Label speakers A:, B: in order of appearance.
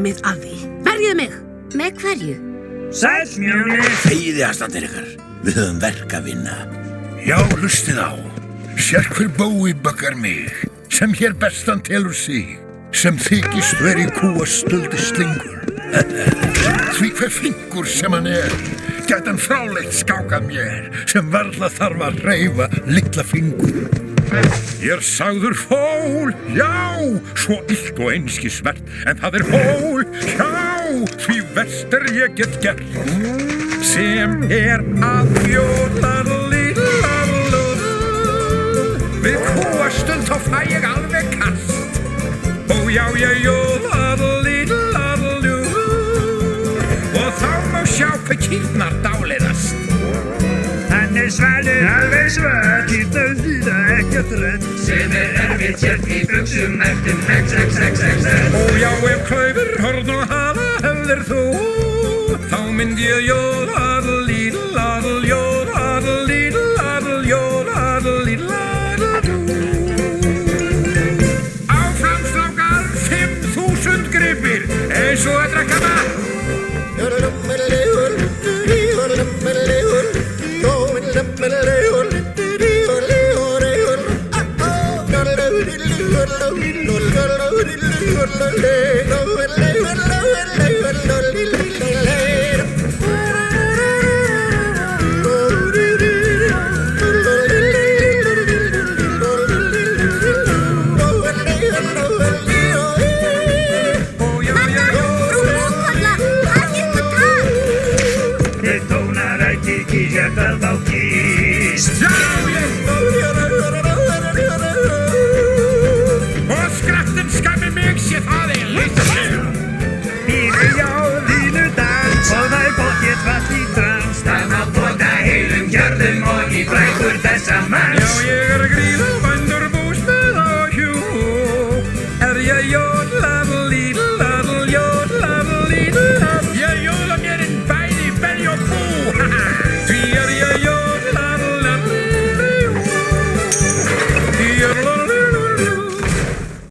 A: komið að því. Verjið mig!
B: Með hverju?
C: Sæll, mjóni!
D: Þegiði aðstandir ykkar. Við höfum verk að vinna.
E: Já, hlustið á. Sérhver bói bakar mig, sem hér bestan telur sig, sem þykist veri kúastöldi slingur. Því hver fingur sem hann gæti hann fráleitt skákað mér, sem varla þarf að hreyfa litla fingur. Ég sagður fól, já, svo illt og einskisvert, en það hól, já, því verst ég get gert, sem að jólalílalú. Við kúastöld þá fæ ég alveg kast, og já, ég jólalílalú, og þá má sjá hvað kýrnar dáleiðast.
C: Þannig svalur alveg svart, það þýða ekkert rönd, sem erfitt sért í buxum merktum X.
E: Og já, ef klaufur, horn og hala hefðir þú, þá mynd ég jóladlídladl, jóladlídladl, jóladlídladl. Áfram strákar, 5000 gripir, eins og að drekka vatn.